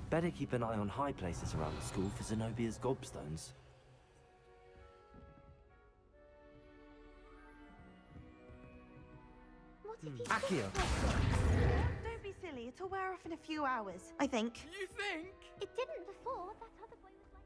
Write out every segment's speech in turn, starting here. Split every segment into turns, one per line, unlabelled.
I'd better keep an eye on high places around the school for Zenobia's gobstones.
What if he's
Accio!
Don't be silly, it'll wear off in a few hours, I think.
You think?
It didn't before. That other boy was like...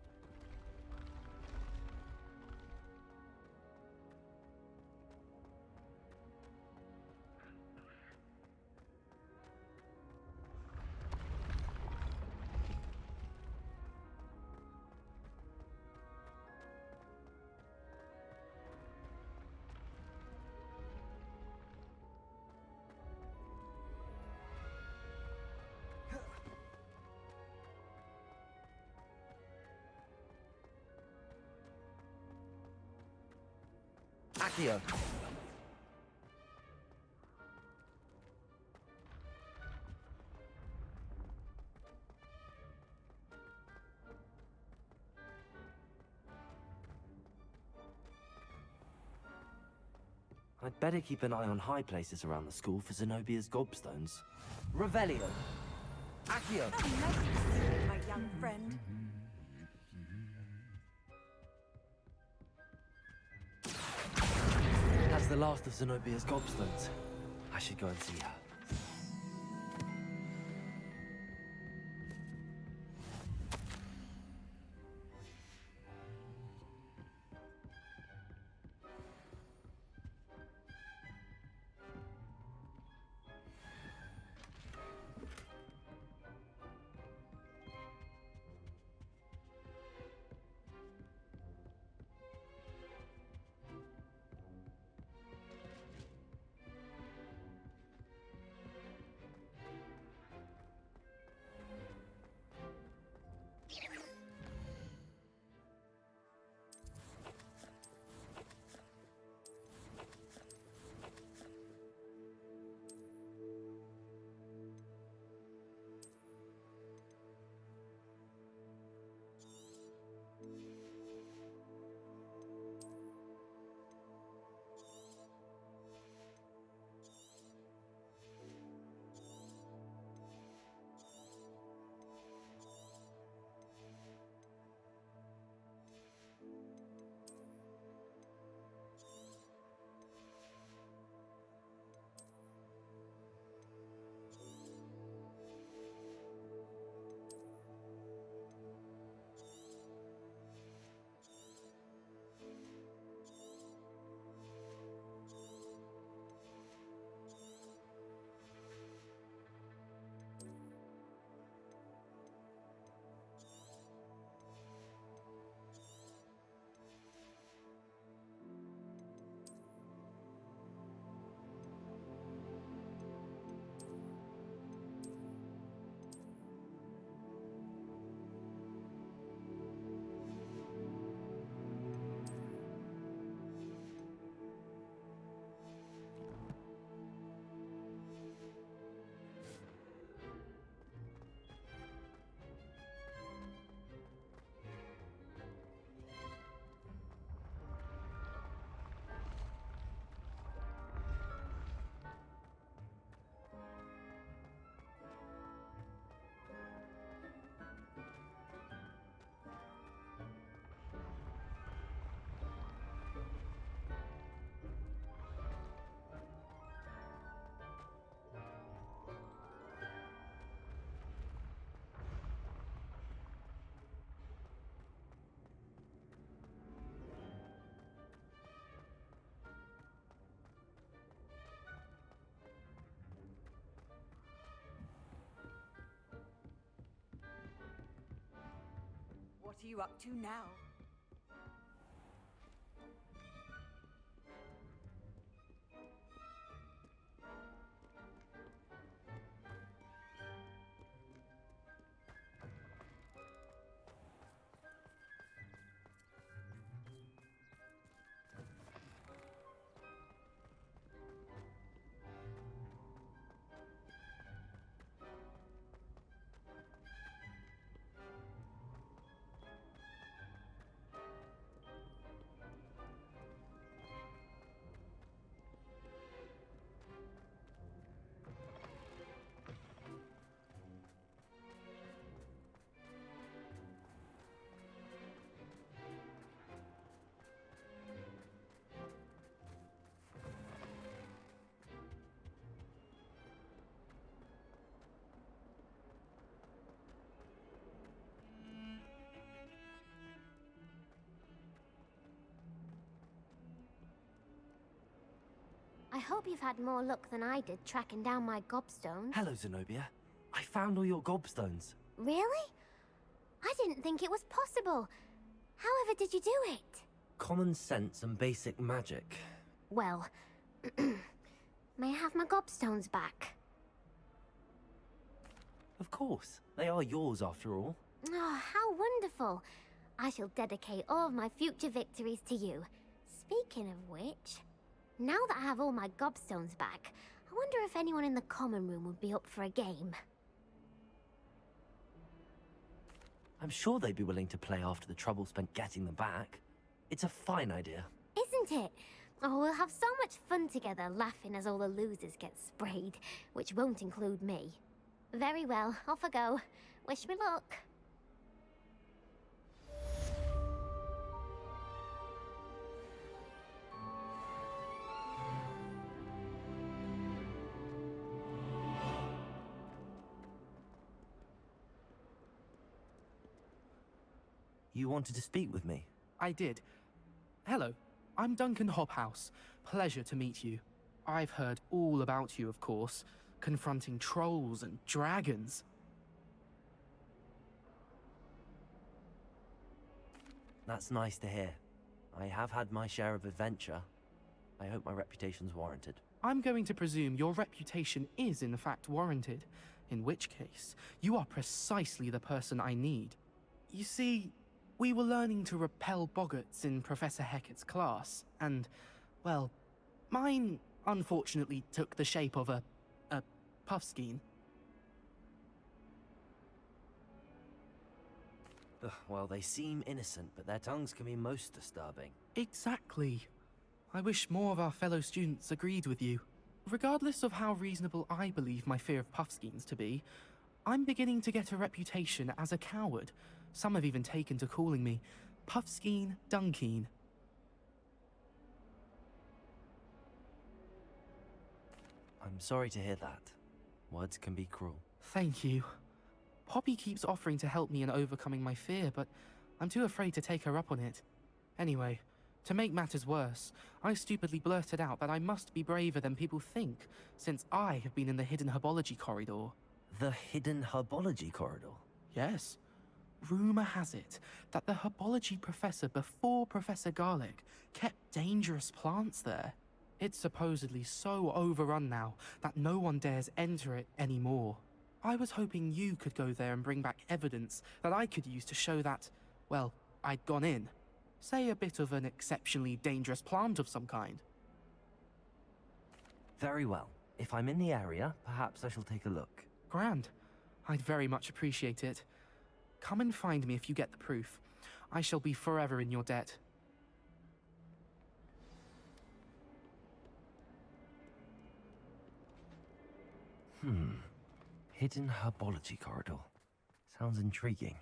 Accio! I'd better keep an eye on high places around the school for Zenobia's gobstones. Revelio! Accio!
Oh, nice to see you, my young friend.
That's the last of Zenobia's gobstones. I should go and see her.
What are you up to now?
I hope you've had more luck than I did tracking down my gobstones.
Hello, Zenobia. I found all your gobstones.
Really? I didn't think it was possible. However did you do it?
Common sense and basic magic.
Well, may I have my gobstones back?
Of course. They are yours after all.
Oh, how wonderful. I shall dedicate all of my future victories to you. Speaking of which, now that I have all my gobstones back, I wonder if anyone in the common room would be up for a game.
I'm sure they'd be willing to play after the trouble spent getting them back. It's a fine idea.
Isn't it? Oh, we'll have so much fun together, laughing as all the losers get sprayed, which won't include me. Very well, off I go. Wish me luck.
You wanted to speak with me?
I did. Hello, I'm Duncan Hobhouse. Pleasure to meet you. I've heard all about you, of course, confronting trolls and dragons.
That's nice to hear. I have had my share of adventure. I hope my reputation's warranted.
I'm going to presume your reputation is in fact warranted, in which case, you are precisely the person I need. You see, we were learning to repel boggarts in Professor Hecat's class, and, well, mine unfortunately took the shape of a puffskein.
Ugh, well, they seem innocent, but their tongues can be most disturbing.
Exactly. I wish more of our fellow students agreed with you. Regardless of how reasonable I believe my fear of puffskeins to be, I'm beginning to get a reputation as a coward. Some have even taken to calling me Puffskein Dunkeen.
I'm sorry to hear that. Words can be cruel.
Thank you. Poppy keeps offering to help me in overcoming my fear, but I'm too afraid to take her up on it. Anyway, to make matters worse, I stupidly blurted out that I must be braver than people think, since I have been in the hidden herbology corridor.
The hidden herbology corridor?
Yes. Rumor has it that the herbology professor before Professor Garlic kept dangerous plants there. It's supposedly so overrun now that no one dares enter it anymore. I was hoping you could go there and bring back evidence that I could use to show that, well, I'd gone in. Say a bit of an exceptionally dangerous plant of some kind.
Very well. If I'm in the area, perhaps I shall take a look.
Grand. I'd very much appreciate it. Come and find me if you get the proof. I shall be forever in your debt.
Hidden herbology corridor. Sounds intriguing.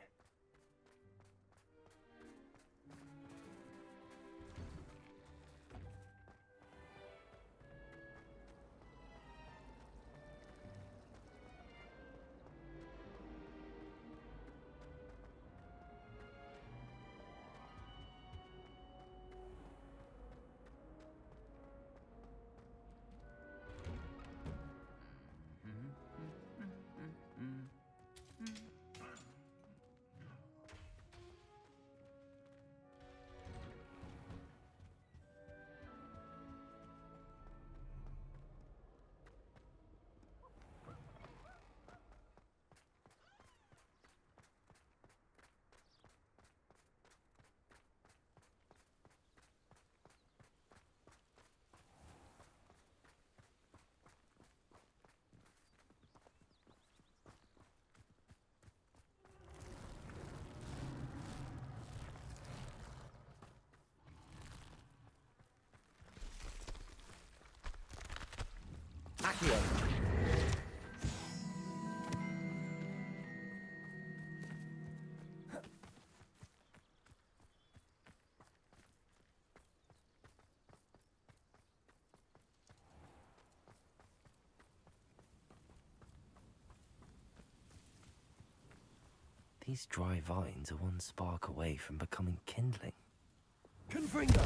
Accio. These dry vines are one spark away from becoming kindling. Confringo!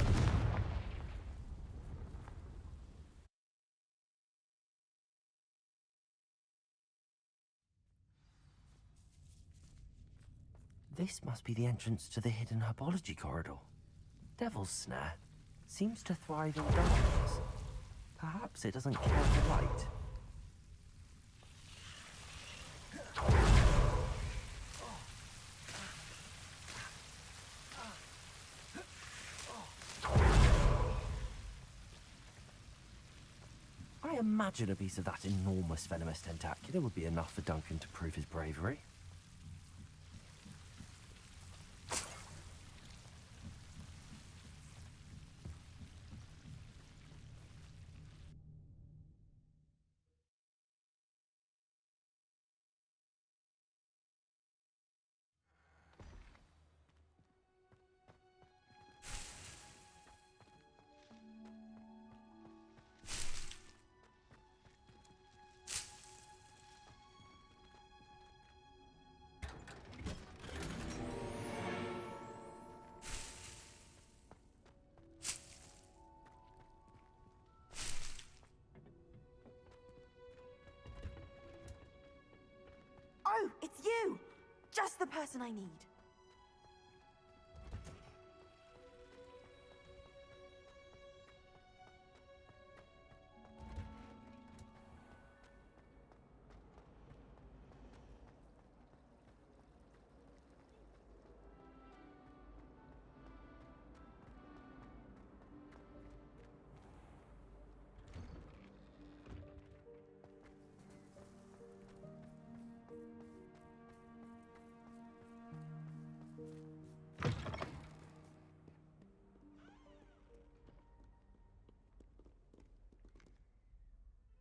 This must be the entrance to the hidden herbology corridor. Devil's Snare seems to thrive in darkness. Perhaps it doesn't care for light. I imagine a piece of that enormous venomous tentacula would be enough for Duncan to prove his bravery.
Oh, it's you! Just the person I need.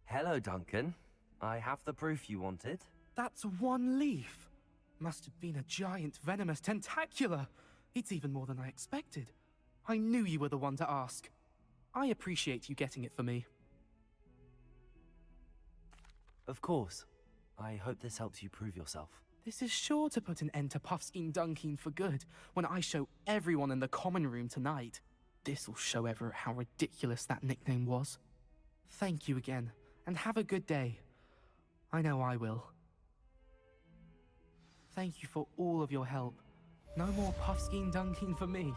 Hello, Duncan. I have the proof you wanted.
That's one leaf. Must have been a giant venomous tentacula. It's even more than I expected. I knew you were the one to ask. I appreciate you getting it for me.
Of course. I hope this helps you prove yourself.
This is sure to put an end to Puffskein Dunkin for good when I show everyone in the common room tonight. This'll show Everett how ridiculous that nickname was. Thank you again, and have a good day. I know I will. Thank you for all of your help. No more Puffskein Dunkin for me.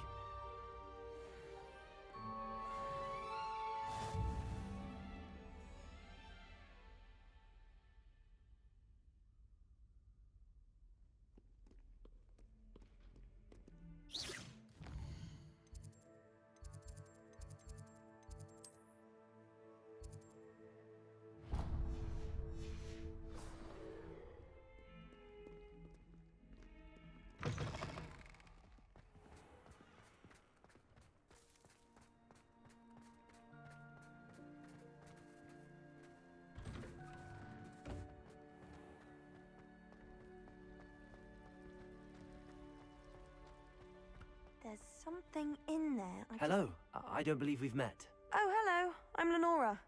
There's something in there.
Hello. I don't believe we've met.
Oh, hello. I'm Lenora.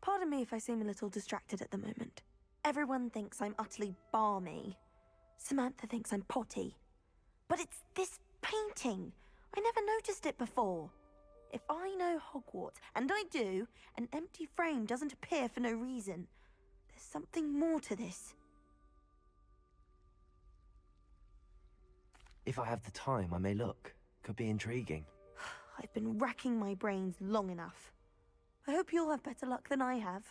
Pardon me if I seem a little distracted at the moment. Everyone thinks I'm utterly balmy. Samantha thinks I'm potty. But it's this painting. I never noticed it before. If I know Hogwarts, and I do, an empty frame doesn't appear for no reason. There's something more to this.
If I have the time, I may look. Could be intriguing.
I've been racking my brains long enough. I hope you'll have better luck than I have.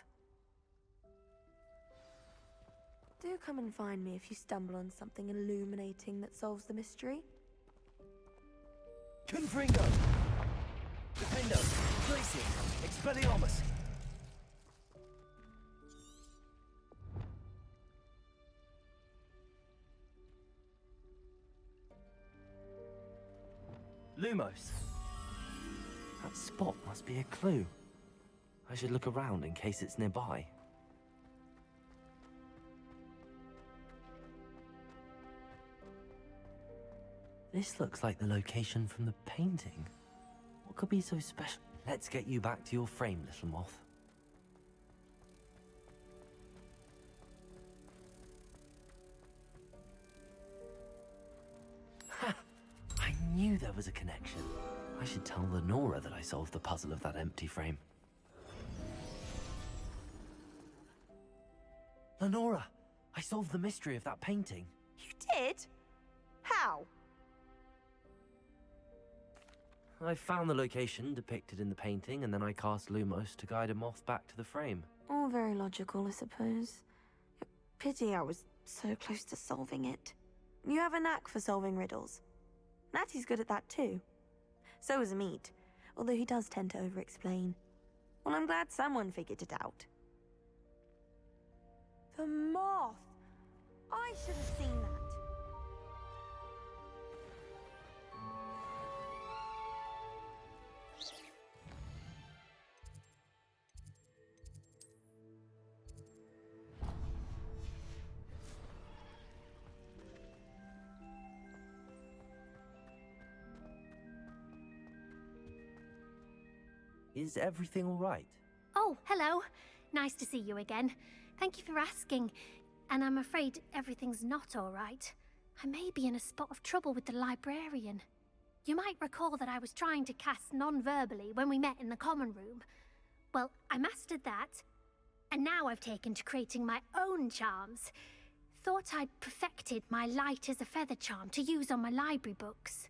Do come and find me if you stumble on something illuminating that solves the mystery.
Confringo! Defendo! Glacier! Expelliarmus! Lumos! That spot must be a clue. I should look around in case it's nearby. This looks like the location from the painting. What could be so special? Let's get you back to your frame, little moth. Ha! I knew there was a connection. I should tell Lenora that I solved the puzzle of that empty frame. Lenora, I solved the mystery of that painting.
You did? How?
I found the location depicted in the painting, and then I cast Lumos to guide a moth back to the frame.
All very logical, I suppose. Pity I was so close to solving it. You have a knack for solving riddles. Natty's good at that too. So is Amit, although he does tend to over-explain. Well, I'm glad someone figured it out. The moth! I should have seen that.
Is everything all right?
Oh, hello. Nice to see you again. Thank you for asking. And I'm afraid everything's not all right. I may be in a spot of trouble with the librarian. You might recall that I was trying to cast non-verbally when we met in the common room. Well, I mastered that. And now I've taken to creating my own charms. Thought I'd perfected my light as a feather charm to use on my library books.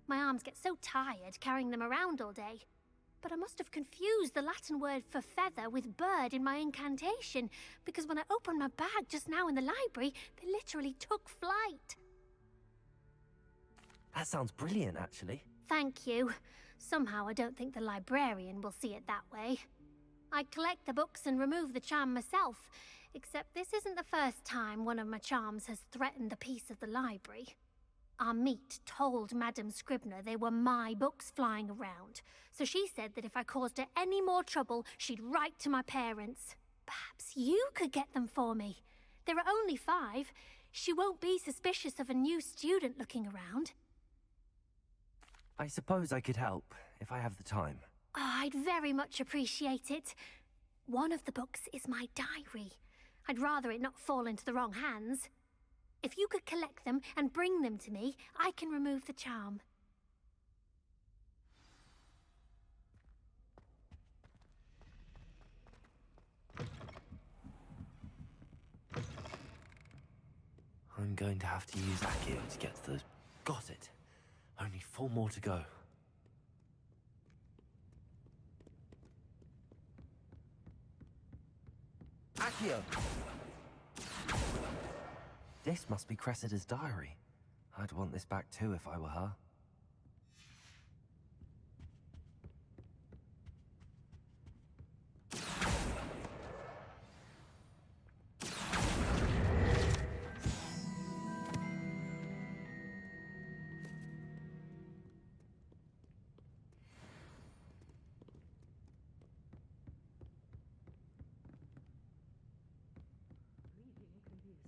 My arms get so tired carrying them around all day. But I must have confused the Latin word for feather with bird in my incantation, because when I opened my bag just now in the library, they literally took flight.
That sounds brilliant, actually.
Thank you. Somehow I don't think the librarian will see it that way. I collect the books and remove the charm myself, except this isn't the first time one of my charms has threatened the peace of the library. Amit told Madame Scribner they were my books flying around, so she said that if I caused her any more trouble, she'd write to my parents. Perhaps you could get them for me. There are only 5. She won't be suspicious of a new student looking around.
I suppose I could help, if I have the time.
Oh, I'd very much appreciate it. One of the books is my diary. I'd rather it not fall into the wrong hands. If you could collect them and bring them to me, I can remove the charm.
I'm going to have to use Accio to get to the... Got it. Only 4 more to go. Accio! This must be Cressida's diary. I'd want this back too if I were her.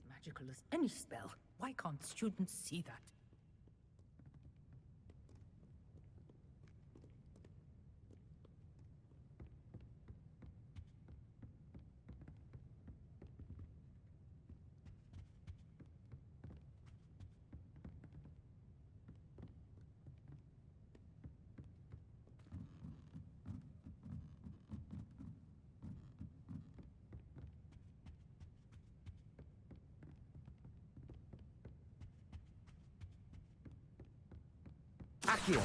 Magical as any spell. Why can't students see that?
Accio!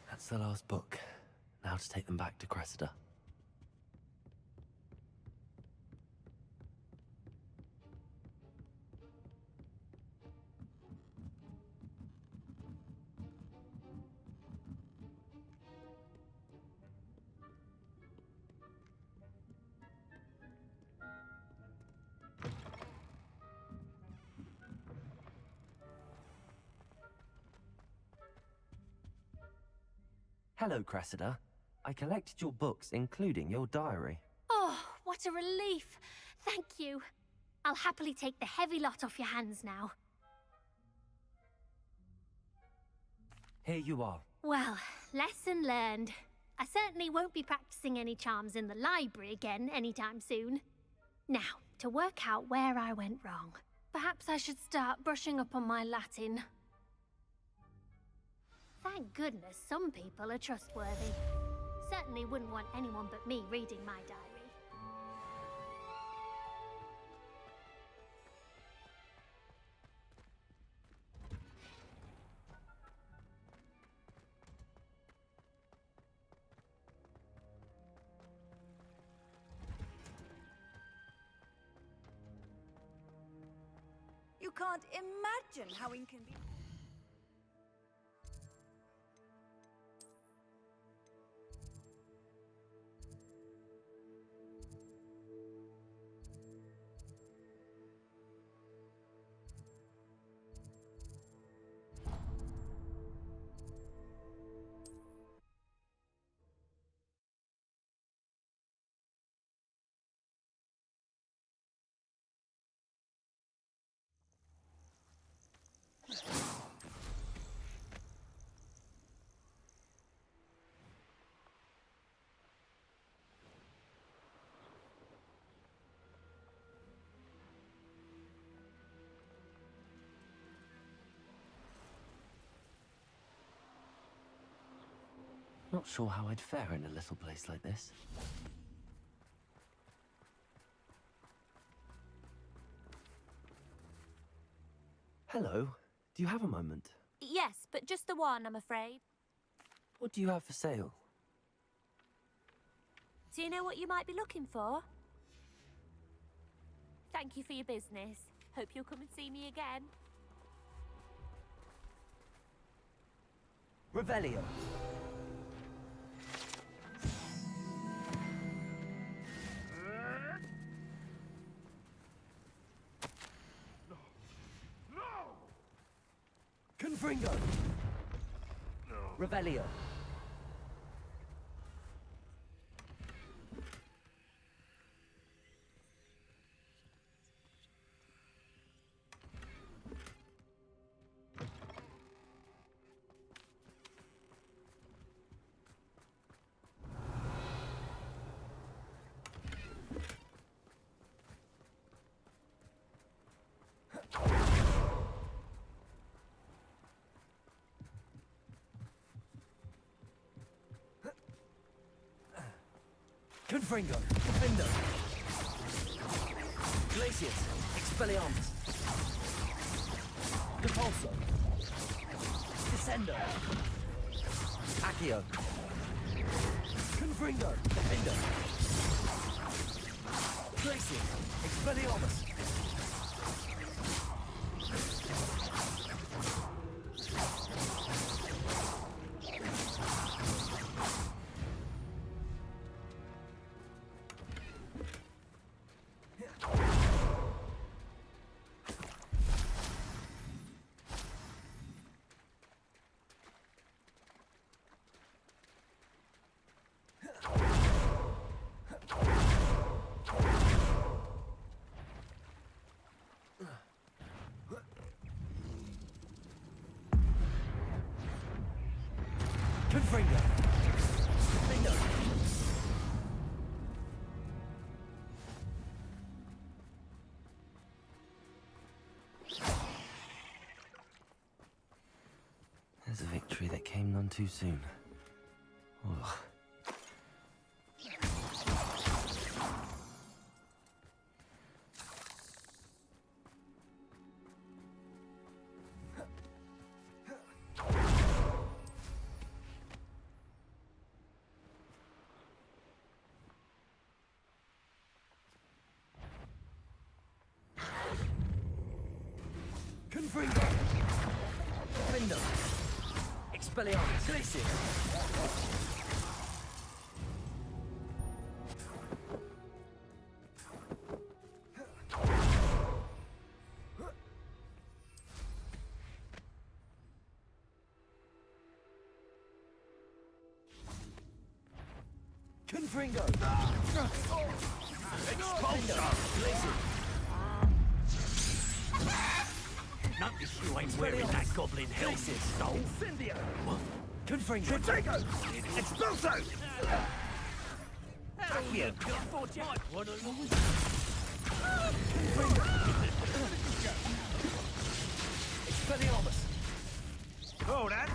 That's the last book. Now to take them back to Cressida. Hello, Cressida. I collected your books, including your diary.
Oh, what a relief. Thank you. I'll happily take the heavy lot off your hands now.
Here you are.
Well, lesson learned. I certainly won't be practicing any charms in the library again anytime soon. Now, to work out where I went wrong. Perhaps I should start brushing up on my Latin. Thank goodness some people are trustworthy. Certainly wouldn't want anyone but me reading my diary.
You can't imagine how inconvenient.
Not sure how I'd fare in a little place like this. Hello. Do you have a moment?
Yes, but just the one, I'm afraid.
What do you have for sale?
Do you know what you might be looking for? Thank you for your business. Hope you'll come and see me again.
Revelio. Confringo. Revelio. Confringo, Defendo, Glacius, Expelliarmus, Depulso, Descendo, Accio, Confringo, Defendo, Glacius, Expelliarmus. Confringo. Defendo. There's a victory that came none too soon. Ugh. Confringo! Defendo! Expelliarmus! Glacius! Confringo! Expulso! Glacius!
Notice you ain't wearing that goblin helmet, Stole.
Incendio! Confringo!
Trigo! Expulso!
Accio. Expelliarmus.
Oh, that.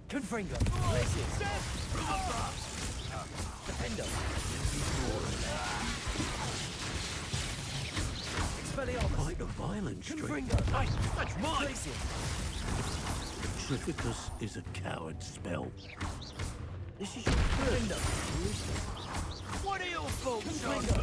Confringo. Glacius. Defender. Expelliarmus.
Quite a violent streak.
Confringo.
Hey, that's mine!
Glacius.
Trifficus is a coward spell.
This is your first.
What are your faults,
Confringo.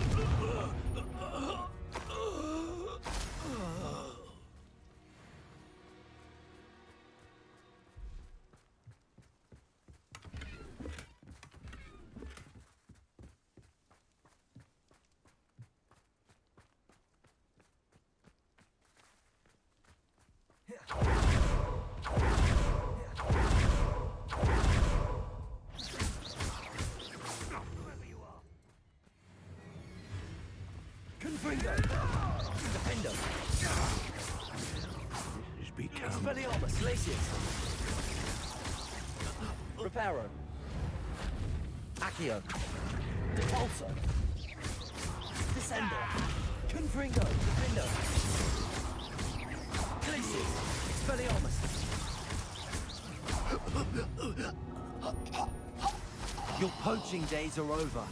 Confringo. Defender.
It's become...
Expelliarmus. Glacius. Reparo. Accio. Depulso. Descender. Confringo. Defender. Glacius. Expelliarmus. Your poaching days are over.